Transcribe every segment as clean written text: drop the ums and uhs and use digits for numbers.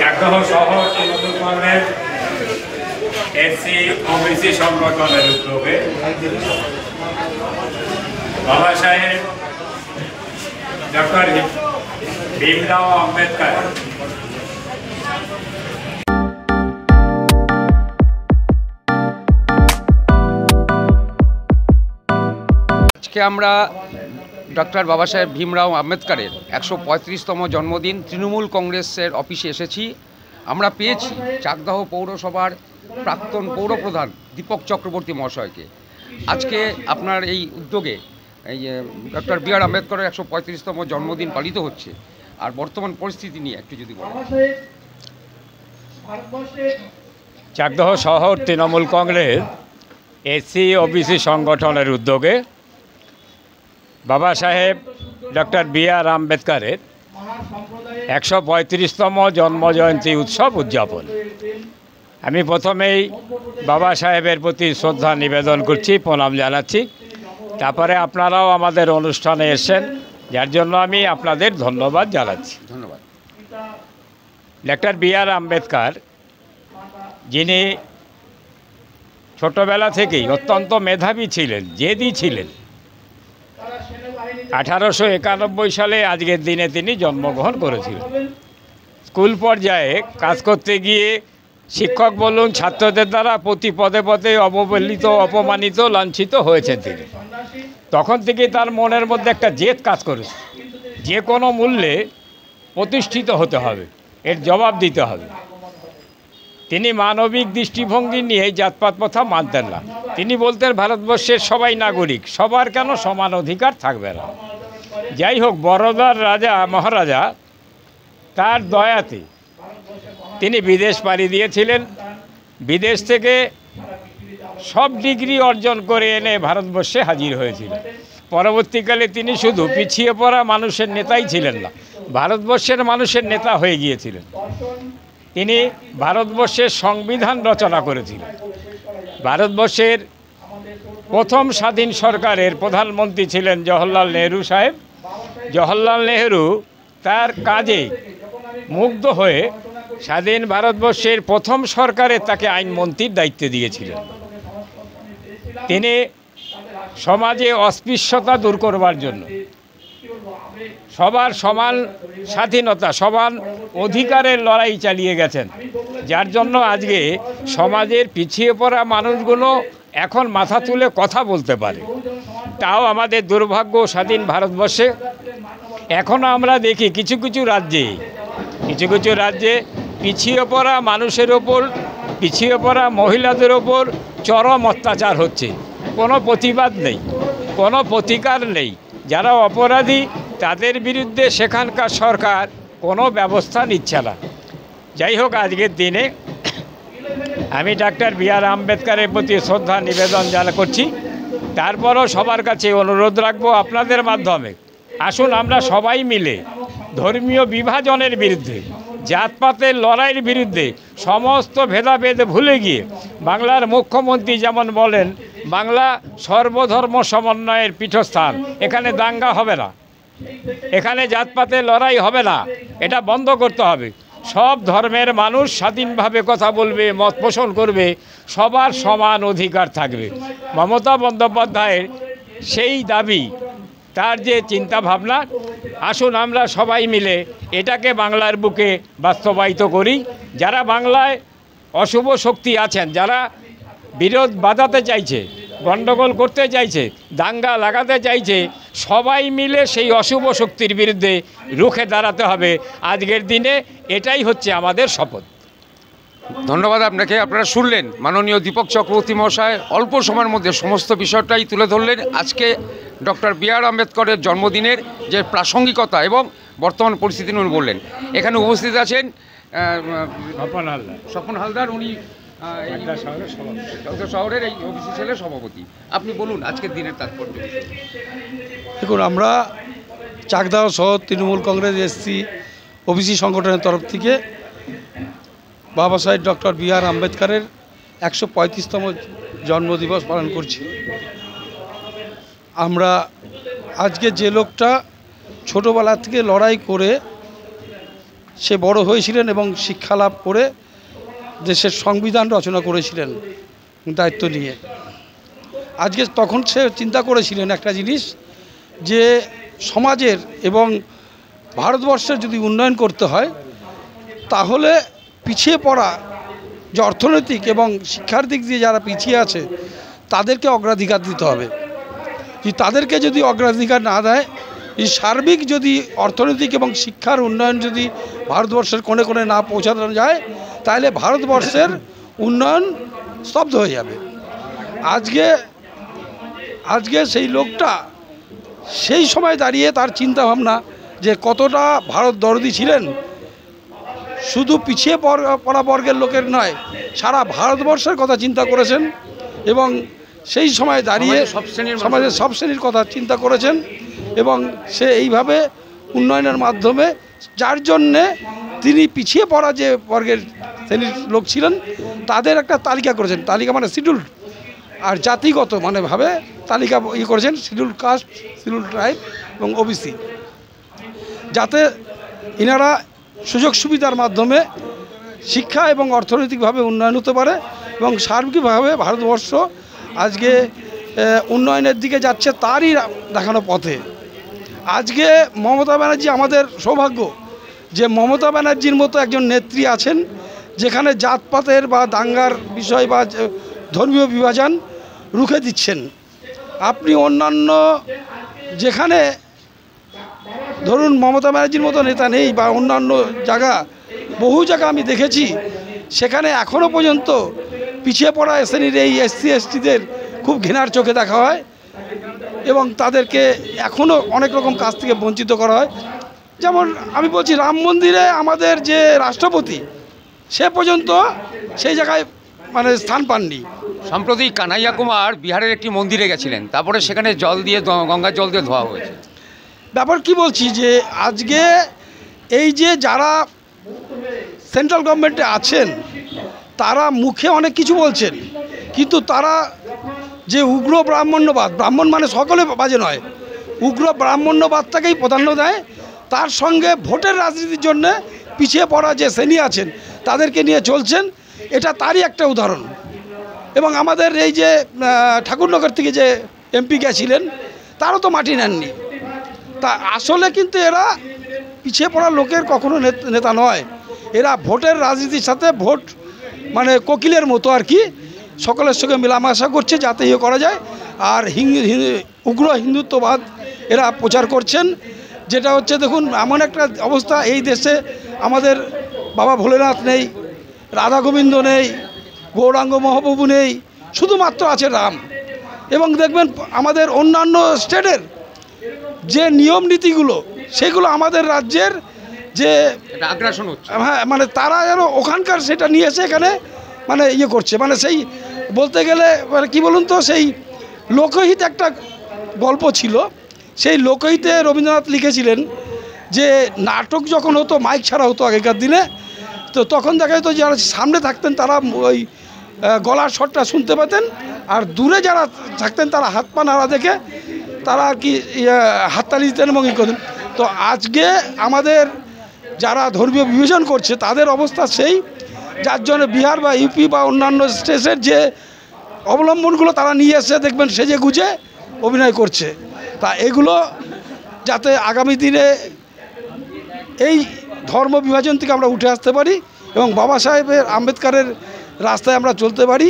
চাকদহ শহর Trinamool Congress SC OBC সংগঠনের উদ্যোগে বাবা সাহেব ডক্টর ভীমরাও আম্বেদকর আজকে আমরা ডক্টর বাবা সাহেব ভীমরাও আম্বেদকরের ১৩৫তম জন্মদিন তৃণমূল কংগ্রেসের অফিসে এসেছি। আমরা পেয়েছি চাকদহ পৌরসভার প্রাক্তন পৌরপ্রধান দীপক চক্রবর্তী মহাশয়কে। আজকে আপনার এই উদ্যোগে এই ডক্টর বি আর আম্বেদকরের ১৩৫তম জন্মদিন পালিত হচ্ছে, আর বর্তমান পরিস্থিতি নিয়ে একটু যদি বলেন। চাকদহ শহর তৃণমূল কংগ্রেস এসসি ওবিসি সংগঠনের উদ্যোগে বাবা সাহেব ডক্টর বি আর আম্বেদকরের ১৩৫তম জন্মজয়ন্তী উৎসব উদযাপন। আমি প্রথমেই বাবা সাহেবের প্রতি শ্রদ্ধা নিবেদন করছি, প্রণাম জানাচ্ছি। তারপরে আপনারাও আমাদের অনুষ্ঠানে এসেছেন, যার জন্য আমি আপনাদের ধন্যবাদ জানাচ্ছি। ধন্যবাদ। ডক্টর বি আর আম্বেদকর, যিনি ছোটবেলা থেকেই অত্যন্ত মেধাবী ছিলেন, জেদি ছিলেন। ১৮৯১ সালে আজকের দিনে তিনি জন্মগ্রহণ করেছিলেন। স্কুল পর্যায়ে কাজ করতে গিয়ে শিক্ষক বলুন, ছাত্রদের দ্বারা প্রতি পদে পদে অবহেলিত, অপমানিত, লাঞ্ছিত হয়েছেন তিনি। তখন থেকেই তার মনের মধ্যে একটা জেদ কাজ করেছে, যে কোনো মূল্যে প্রতিষ্ঠিত হতে হবে, এর জবাব দিতে হবে। তিনি মানবিক দৃষ্টিভঙ্গি নিয়ে জাতপাত প্রথা মানতেন না। তিনি বলতেন ভারতবর্ষের সবাই নাগরিক, সবার কেন সমান অধিকার থাকবে না। যাই হোক, বরোদার রাজা মহারাজা তার দয়াতে তিনি বিদেশ পাড়ি দিয়েছিলেন। বিদেশ থেকে সব ডিগ্রি অর্জন করে এনে ভারতবর্ষে হাজির হয়েছিলেন। পরবর্তীকালে তিনি শুধু পিছিয়ে পড়া মানুষের নেতাই ছিলেন না, ভারতবর্ষের মানুষের নেতা হয়ে গিয়েছিলেন। তিনি ভারতবর্ষের সংবিধান রচনা করেছিলেন। ভারতবর্ষের প্রথম স্বাধীন সরকারের প্রধানমন্ত্রী ছিলেন জওহরলাল নেহরু সাহেব। জওহরলাল নেহরু তার কাজে মুগ্ধ হয়ে স্বাধীন ভারতবর্ষের প্রথম সরকারে তাকে আইনমন্ত্রীর দায়িত্ব দিয়েছিলেন। তিনি সমাজে অস্পৃশ্যতা দূর করবার জন্য, সবার সমান স্বাধীনতা, সমান অধিকারের লড়াই চালিয়ে গেছেন, যার জন্য আজকে সমাজের পিছিয়ে পড়া মানুষগুলো এখন মাথা তুলে কথা বলতে পারে। তাও আমাদের দুর্ভাগ্য, স্বাধীন ভারতবর্ষে এখনও আমরা দেখি কিছু কিছু রাজ্যে পিছিয়ে পড়া মানুষের ওপর, পিছিয়ে পড়া মহিলাদের ওপর চরম অত্যাচার হচ্ছে। কোনো প্রতিবাদ নেই, কোনো প্রতিকার নেই। যারা অপরাধী তাদের বিরুদ্ধে সেখানকার সরকার কোনো ব্যবস্থা নিচ্ছে না। যাই হোক, আজকের দিনে আমি ডাক্তার বি আর আম্বেদকরের প্রতি শ্রদ্ধা নিবেদন করছি। তারপরও সবার কাছে অনুরোধ রাখবো আপনাদের মাধ্যমে, আসুন আমরা সবাই মিলে ধর্মীয় বিভাজনের বিরুদ্ধে, জাতপাতের লড়াইয়ের বিরুদ্ধে, সমস্ত ভেদাভেদ ভুলে গিয়ে বাংলার মুখ্যমন্ত্রী যেমন বলেন বাংলা সর্বধর্ম সমন্বয়ের পীঠস্থান, এখানে দাঙ্গা হবে না, এখানে জাতপাতের লড়াই হবে না, এটা বন্ধ করতে হবে। সব ধর্মের মানুষ স্বাধীনভাবে কথা বলবে, মত পোষণ করবে, সবার সমান অধিকার থাকবে। মমতা বন্দ্যোপাধ্যায়ের সেই দাবি, তার যে চিন্তা ভাবনা, আসুন আমরা সবাই মিলে এটাকে বাংলার বুকে বাস্তবায়িত করি। যারা বাংলায় অশুভ শক্তি আছেন, যারা বিরোধ বাঁধাতে চাইছে, গণ্ডগোল করতে চাইছে, দাঙ্গা লাগাতে চাইছে, সবাই মিলে সেই অশুভ শক্তির বিরুদ্ধে রুখে দাঁড়াতে হবে। আজকের দিনে এটাই হচ্ছে আমাদের শপথ। ধন্যবাদ আপনাকে। আপনারা শুনলেন মাননীয় দীপক চক্রবর্তী মহাশয় অল্প সময়ের মধ্যে সমস্ত বিষয়টাই তুলে ধরলেন। আজকে ডক্টর বি আর আম্বেদকরের জন্মদিনের যে প্রাসঙ্গিকতা এবং বর্তমান পরিস্থিতি উনি বললেন। এখানে উপস্থিত আছেন স্বপন হালদার, উনি শহরের এই ওবিসি সেলের সভাপতি। আপনি বলুন আজকের দিনের তাৎপর্য। দেখুন, আমরা চাকদহ শহর তৃণমূল কংগ্রেস এসসি ওবিসি সংগঠনের তরফ থেকে বাবা সাহেব ডক্টর বি আর আম্বেদকরের ১৩৫তম জন্মদিবস পালন করছি। আমরা আজকে যে লোকটা ছোটোবেলা থেকে লড়াই করে সে বড় হয়েছিলেন এবং শিক্ষা লাভ করে দেশের সংবিধান রচনা করেছিলেন দায়িত্ব নিয়ে। আজকে তখন সে চিন্তা করেছিলেন একটা জিনিস, যে সমাজের এবং ভারতবর্ষের যদি উন্নয়ন করতে হয় তাহলে পিছিয়ে পড়া যে অর্থনৈতিক এবং শিক্ষার দিক দিয়ে যারা পিছিয়ে আছে তাদেরকে অগ্রাধিকার দিতে হবে। তাদেরকে যদি অগ্রাধিকার না দেয়, এই সার্বিক যদি অর্থনৈতিক এবং শিক্ষার উন্নয়ন যদি ভারতবর্ষের কোণে কোণে না পৌঁছানো যায় তাহলে ভারতবর্ষের উন্নয়ন স্তব্ধ হয়ে যাবে। আজকে সেই লোকটা সেই সময় দাঁড়িয়ে তার চিন্তা ভাবনা যে কতটা ভারত দরদি ছিলেন, শুধু পিছিয়ে পড়া বর্গের লোকের নয়, সারা ভারতবর্ষের কথা চিন্তা করেছেন এবং সেই সময় দাঁড়িয়ে সমাজের সব শ্রেণীর কথা চিন্তা করেছেন এবং সে এইভাবে উন্নয়নের মাধ্যমে, যার জন্যে তিনি পিছিয়ে পড়া যে বর্গের শ্রেণীর লোক ছিলেন তাদের একটা তালিকা করেছেন। তালিকা মানে শিডিউল্ড, আর জাতিগত মানে ভাবে তালিকা করেছেন, শিডিউল্ড কাস্ট, শিডিউল্ড ট্রাইব এবং ওবিসি, যাতে ইনারা সুযোগ সুবিধার মাধ্যমে শিক্ষা এবং অর্থনৈতিকভাবে উন্নয়ন হতে পারে এবং সার্বিকভাবে ভারতবর্ষ আজকে উন্নয়নের দিকে যাচ্ছে তারই দেখানো পথে। আজকে মমতা ব্যানার্জি, আমাদের সৌভাগ্য যে মমতা ব্যানার্জির মতো একজন নেত্রী আছেন যেখানে জাতপাতের বা দাঙ্গার বিষয় বা ধর্মীয় বিভাজন রুখে দিচ্ছেন। আপনি অন্যান্য যেখানে ধরুন মমতা ব্যানার্জির মতো নেতা নেই বা অন্যান্য বহু জায়গা আমি দেখেছি, সেখানে এখনও পর্যন্ত পিছিয়ে পড়া শ্রেণীর এই এসসি এসটিদের খুব ঘৃণার চোখে দেখা হয় এবং তাদেরকে এখনও অনেক রকম কাজ থেকে বঞ্চিত করা হয়। যেমন আমি বলছি, রাম মন্দিরে আমাদের যে রাষ্ট্রপতি সে পর্যন্ত সেই জায়গায় মানে স্থান পাননি। সম্প্রতি কানাইয়া কুমার বিহারের একটি মন্দিরে গেছিলেন, তারপরে সেখানে জল দিয়ে, গঙ্গার জল দিয়ে ধোয়া হয়েছে। ব্যাপার কি বলছি, যে আজকে এই যে যারা সেন্ট্রাল গভর্নমেন্টে আছেন তারা মুখে অনেক কিছু বলছেন, কিন্তু তারা যে উগ্র ব্রাহ্মণ্যবাদ, ব্রাহ্মণ মানে সকলে বাজে নয়, উগ্র ব্রাহ্মণ্যবাদটাকেই প্রাধান্য দেয়, তার সঙ্গে ভোটের রাজনীতির জন্য পিছিয়ে পড়া যে শ্রেণী আছেন তাদেরকে নিয়ে চলছেন, এটা তারই একটা উদাহরণ। এবং আমাদের এই যে ঠাকুরনগর থেকে যে এমপি গেছিলেন তারও তো মাটি নেননি। তা আসলে কিন্তু এরা পিছিয়ে পড়া লোকের কখনো নেতা নয়, এরা ভোটের রাজনীতির সাথে ভোট মানে কোকিলের মতো আর কি, সকলের সঙ্গে মেলামেশা করছে যাতে ইয়ে করা যায়। আর উগ্র হিন্দুত্ববাদ এরা প্রচার করছেন, যেটা হচ্ছে দেখুন এমন একটা অবস্থা, এই দেশে আমাদের বাবা ভোলেনাথ নেই, রাধা গোবিন্দ নেই, গৌরাঙ্গ মহাপ্রভু নেই, শুধুমাত্র আছে রাম। এবং দেখবেন আমাদের অন্যান্য স্টেটের যে নিয়ম নীতিগুলো সেগুলো আমাদের রাজ্যের যে আগ্রাসন হচ্ছে, হ্যাঁ মানে তারা যেন ওখানকার সেটা নিয়ে এসে এখানে মানে ইয়ে করছে। মানে সেই বলতে গেলে মানে কী বলুন তো, সেই লোকহিত একটা গল্প ছিল, সেই লোকহিতে রবীন্দ্রনাথ লিখেছিলেন যে নাটক যখন হতো মাইক ছাড়া হতো আগেকার দিনে, তো তখন দেখা যেত যারা সামনে থাকতেন তারা ওই গলার স্বরটা শুনতে পেতেন, আর দূরে যারা থাকতেন তারা হাত পা নাড়া দেখে তারা আর কি হাততালি দিতেন এবং ই করতেন। তো আজকে আমাদের যারা ধর্মীয় বিভাজন করছে তাদের অবস্থা সেই, যার জন্য বিহার বা ইউপি বা অন্যান্য স্টেটের যে অবলম্বনগুলো তারা নিয়ে এসে দেখবেন সেজে গুজে অভিনয় করছে। তা এগুলো যাতে আগামী দিনে এই ধর্ম বিভাজন থেকে আমরা উঠে আসতে পারি এবং বাবা সাহেবের আম্বেদকরের রাস্তায় আমরা চলতে পারি,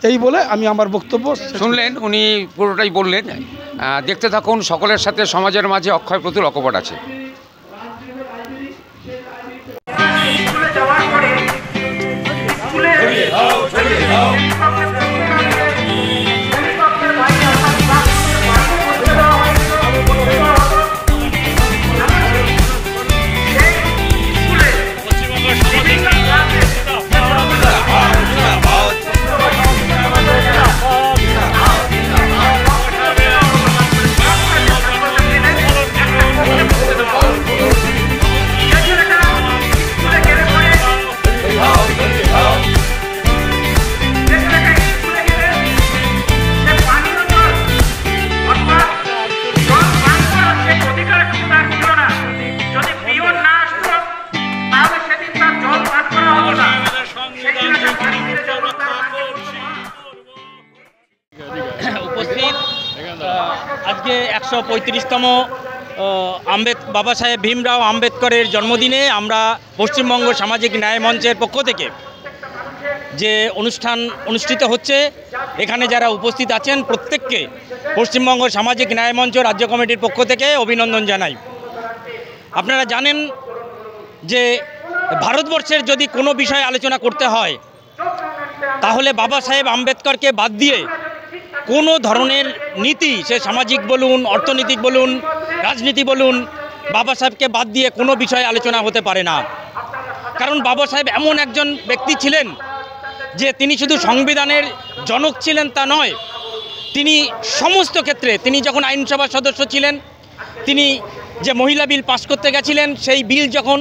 এই বলে আমি আমার বক্তব্য শুনলেন। উনি পুরোটাই বললেন। দেখতে থাকুন সকলের সাথে সমাজের মাঝে অক্ষয় প্রতুল অকপট আছে। 135তম বাবা সাহেব ভীমরাও আম্বেদকরের জন্মদিনে আমরা পশ্চিমবঙ্গ সামাজিক ন্যায় মঞ্চের পক্ষ থেকে যে অনুষ্ঠান অনুষ্ঠিত হচ্ছে, এখানে যারা উপস্থিত আছেন প্রত্যেককে পশ্চিমবঙ্গ সামাজিক ন্যায় মঞ্চ রাজ্য কমিটির পক্ষ থেকে অভিনন্দন জানাই। আপনারা জানেন যে ভারতবর্ষের যদি কোনো বিষয়ে আলোচনা করতে হয় তাহলে বাবা সাহেব আম্বেদকরকে বাদ দিয়ে কোনো ধরনের নীতি, সে সামাজিক বলুন, অর্থনৈতিক বলুন, রাজনীতি বলুন, বাবা সাহেবকে বাদ দিয়ে কোনো বিষয়ে আলোচনা হতে পারে না। কারণ বাবা সাহেব এমন একজন ব্যক্তি ছিলেন যে তিনি শুধু সংবিধানের জনক ছিলেন তা নয়, তিনি সমস্ত ক্ষেত্রে, তিনি যখন আইনসভার সদস্য ছিলেন, তিনি যে মহিলা বিল পাশ করতে গেছিলেন, সেই বিল যখন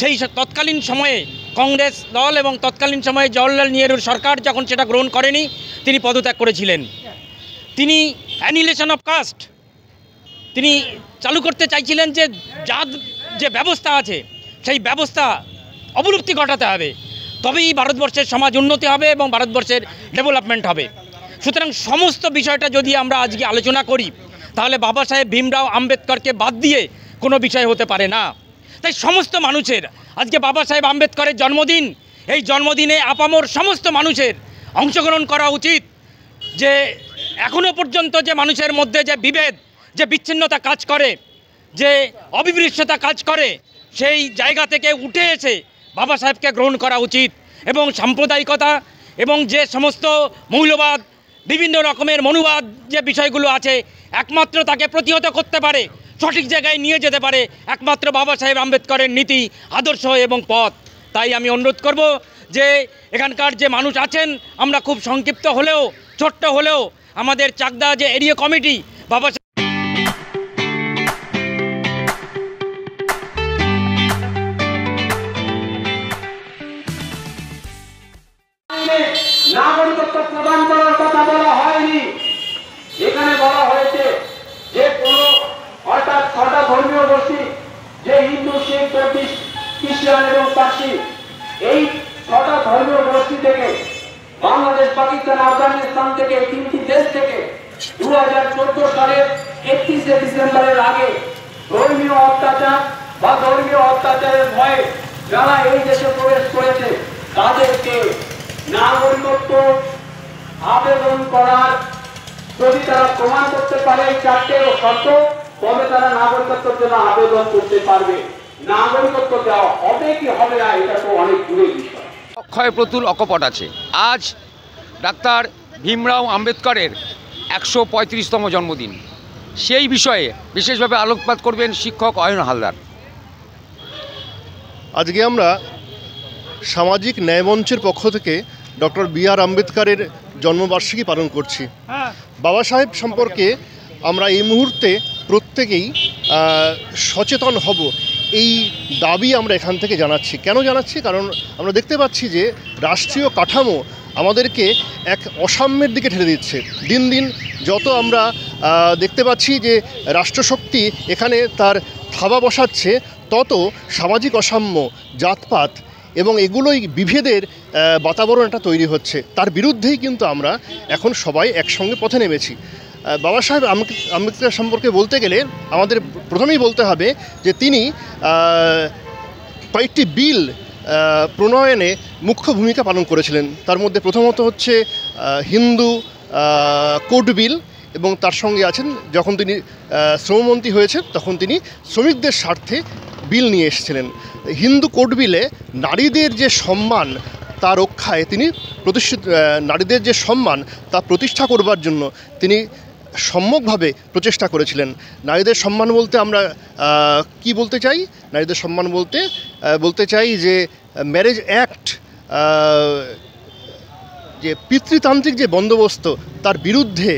সেই তৎকালীন সময়ে কংগ্রেস দল এবং তৎকালীন সময়ে জওহরলাল নেহরুর সরকার যখন সেটা গ্রহণ করেনি, তিনি পদত্যাগ করেছিলেন। তিনি অ্যানিহিলেশন অফ কাস্ট তিনি চালু করতে চাইছিলেন, যে জাত যে ব্যবস্থা আছে সেই ব্যবস্থা অবলুপ্তি ঘটাতে হবে, তবেই ভারতবর্ষের সমাজ উন্নতি হবে এবং ভারতবর্ষের ডেভেলপমেন্ট হবে। সুতরাং সমস্ত বিষয়টা যদি আমরা আজকে আলোচনা করি তাহলে বাবা সাহেব ভীমরাও আম্বেদকরকে বাদ দিয়ে কোনো বিষয় হতে পারে না। তাই সমস্ত মানুষের আজকে বাবা সাহেব আম্বেদকরের জন্মদিন, এই জন্মদিনে আপামর সমস্ত মানুষের অংশগ্রহণ করা উচিত। যে এখনও পর্যন্ত যে মানুষের মধ্যে যে বিভেদ, যে বিচ্ছিন্নতা কাজ করে, যে অবিমৃশ্যতা কাজ করে, সেই জায়গা থেকে উঠে এসে বাবা সাহেবকে গ্রহণ করা উচিত এবং সাম্প্রদায়িকতা এবং যে সমস্ত মৌলবাদ, বিভিন্ন রকমের মনুবাদ যে বিষয়গুলো আছে, একমাত্র তাকে প্রতিহত করতে পারে, সঠিক জায়গায় নিয়ে যেতে পারে একমাত্র বাবা সাহেব আম্বেদকরের নীতি, আদর্শ এবং পথ। তাই আমি অনুরোধ করব যে এখানকার যে মানুষ আছেন, আমরা খুব সংক্ষিপ্ত হলেও, ছোট্ট হলেও, আমাদের চাকদা যে এরিয়া কমিটি বাবা নাগরিকত্ব প্রদান করার কথা বলা হয়নি। এখানে বলা হয়েছে যে কোনো অর্থাৎ 6টা ধর্মীয় গোষ্ঠী, যে হিন্দু, শিখ, বৌদ্ধ, খ্রিস্টান এবং পার্সি, এই 6টা ধর্মীয় গোষ্ঠী থেকে বাংলাদেশ, পাকিস্তান, আফগানিস্তান থেকে 3টি দেশ থেকে 2014 সালের 31শে ডিসেম্বরের আগে ধর্মীয় অত্যাচার বা ধর্মীয় অত্যাচারের ভয়ে যারা এই দেশে প্রবেশ করেছে তাদেরকে নাগরিকত্ব আবেদন করার, যদি তারা প্রমাণ করতে পারে এই 4টে শর্ত, তবে তারা নাগরিকত্বের জন্য আবেদন করতে পারবে। নাগরিকত্ব দেওয়া হবে কি হবে না, এটা তো অনেক দূরের বিষয়। অক্ষয় প্রতুল অকপট আছে। আজ ডাক্তার ভীমরাও আম্বেদকরের 135তম জন্মদিন, সেই বিষয়ে বিশেষভাবে আলোকপাত করবেন শিক্ষক অয়ন হালদার। আজকে আমরা সামাজিক ন্যায় মঞ্চের পক্ষ থেকে ডক্টর বি.আর. আম্বেদকরের জন্মবার্ষিকী পালন করছি। বাবা সাহেব সম্পর্কে আমরা এই মুহূর্তে প্রত্যেকেই সচেতন হব, এই দাবি আমরা এখান থেকে জানাচ্ছি। কেন জানাচ্ছি? কারণ আমরা দেখতে পাচ্ছি যে রাষ্ট্রীয় কাঠামো আমাদেরকে এক অসাম্যের দিকে ঠেলে দিচ্ছে। দিন দিন যত আমরা দেখতে পাচ্ছি যে রাষ্ট্রশক্তি এখানে তার থাবা বসাচ্ছে, তত সামাজিক অসাম্য, জাতপাত এবং এগুলোই বিভেদের বাতাবরণ একটা তৈরি হচ্ছে। তার বিরুদ্ধেই কিন্তু আমরা এখন সবাই একসঙ্গে পথে নেমেছি। বাবা সাহেব আম্বেদকর সম্পর্কে বলতে গেলে আমাদের প্রথমেই বলতে হবে যে তিনি কয়েকটি বিল প্রণয়নে মুখ্য ভূমিকা পালন করেছিলেন। তার মধ্যে প্রথমত হচ্ছে হিন্দু কোড বিল, এবং তার সঙ্গে আছেন যখন তিনি শ্রমমন্ত্রী হয়েছেন তখন তিনি শ্রমিকদের স্বার্থে বিল নিয়ে এসেছিলেন। হিন্দু কোড বিলে নারীদের যে সম্মান তা রক্ষায় তিনি নারীদের যে সম্মান তা প্রতিষ্ঠা করবার জন্য তিনি সম্যকভাবে প্রচেষ্টা করেছিলেন। নারীদের সম্মান বলতে আমরা কি বলতে চাই? নারীদের সম্মান বলতে চাই যে ম্যারেজ অ্যাক্ট, যে পিতৃতান্ত্রিক যে বন্দোবস্ত তার বিরুদ্ধে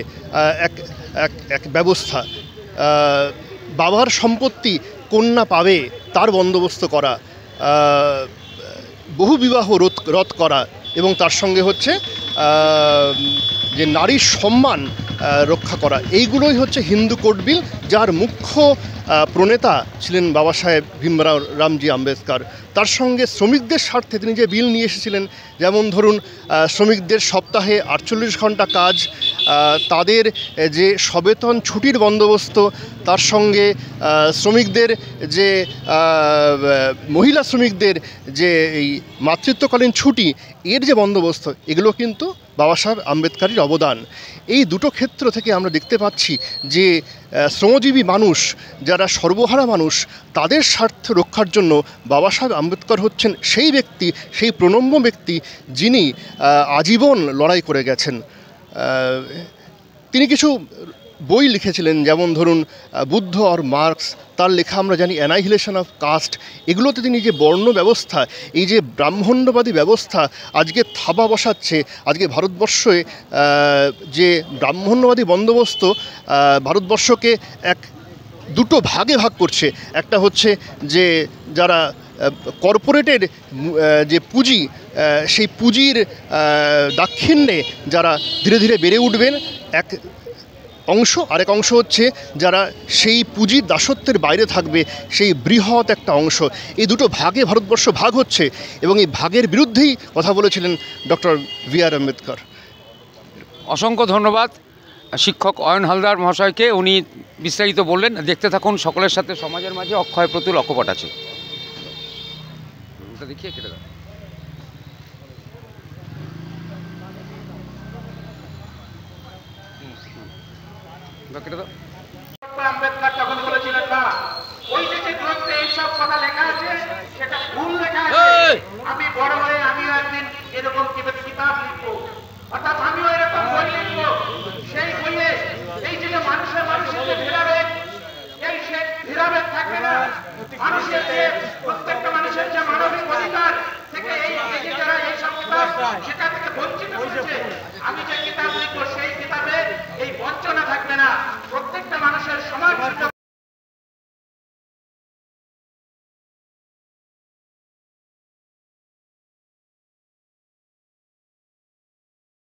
এক ব্যবস্থা, বাবার সম্পত্তি কন্যা পাবে তার বন্দোবস্ত করা, বহু বিবাহ রোধ করা, এবং তার সঙ্গে হচ্ছে যে নারীর সম্মান রক্ষা করা। এইগুলোই হচ্ছে হিন্দু কোড বিল, যার মুখ্য প্রণেতা ছিলেন বাবা সাহেব ভীমরাও রামজি আম্বেদকর। তার সঙ্গে শ্রমিকদের স্বার্থে তিনি যে বিল নিয়ে এসেছিলেন, যেমন ধরুন শ্রমিকদের সপ্তাহে 48 ঘন্টা কাজ, তাদের যে সবেতন ছুটির বন্দোবস্ত, তার সঙ্গে শ্রমিকদের যে মহিলা শ্রমিকদের যে এই মাতৃত্বকালীন ছুটি, এর যে বন্দোবস্ত, এগুলো কিন্তু বাবা সাহেব আম্বেদকরের অবদান। এই দুটো ক্ষেত্র থেকে আমরা দেখতে পাচ্ছি যে শ্রমজীবী মানুষ, যারা সর্বহারা মানুষ, তাদের স্বার্থ রক্ষার জন্য বাবা সাহেব আম্বেদকর হচ্ছেন সেই ব্যক্তি, সেই প্রণম্য ব্যক্তি, যিনি আজীবন লড়াই করে গেছেন। তিনি কিছু বই লিখেছিলেন, যেমন ধরুন বুদ্ধ আর মার্কস, তার লেখা আমরা জানি অ্যানাইহিলেশন অফ কাস্ট। এগুলোতে তিনি যে বর্ণ ব্যবস্থা, এই যে ব্রাহ্মণ্যবাদী ব্যবস্থা আজকে থাবা বসাচ্ছে, আজকে ভারতবর্ষে যে ব্রাহ্মণ্যবাদী বন্দোবস্ত ভারতবর্ষকে দুটো ভাগে ভাগ করছে। একটা হচ্ছে যে যারা কর্পোরেটের যে পুঁজি, সেই পুঁজির দাক্ষিণ্যে যারা ধীরে ধীরে বেড়ে উঠবেন এক অংশ, আরেক অংশ হচ্ছে যারা সেই পুঁজির দাসত্বের বাইরে থাকবে, সেই বৃহৎ একটা অংশ। এই দুটো ভাগে ভারতবর্ষ ভাগ হচ্ছে, এবং এই ভাগের বিরুদ্ধেই কথা বলেছিলেন ডক্টর বি.আর. আম্বেদকর। অসংখ্য ধন্যবাদ শিক্ষক অয়ন হালদার মহাশয়কে, উনি বিস্তারিত বললেন। দেখতে থাকুন সকলের সাথে সমাজের মাঝে অক্ষয় প্রতুল অকপট আছে। দেখিয়ে কেটে দাও। আম্বেদকর তখন বলেছিলেন, না ওই যে গ্রন্থে এইসব কথা লেখা আছে সেটা ভুল লেখা আছে, আমি বড় হয়ে আমিও একদিন এরকম কিতাব লিখবো, অর্থাৎ আমিও এরকম বই লিখবো। সেই বইয়ে এই যে মানুষের যে ভেদাভেদ, এই সে ভেদাভেদ থাকবে না। মানুষের যে প্রত্যেকটা মানুষের যে মানবিক অধিকার থেকে এই যারা এইসব কিতাব সেখানে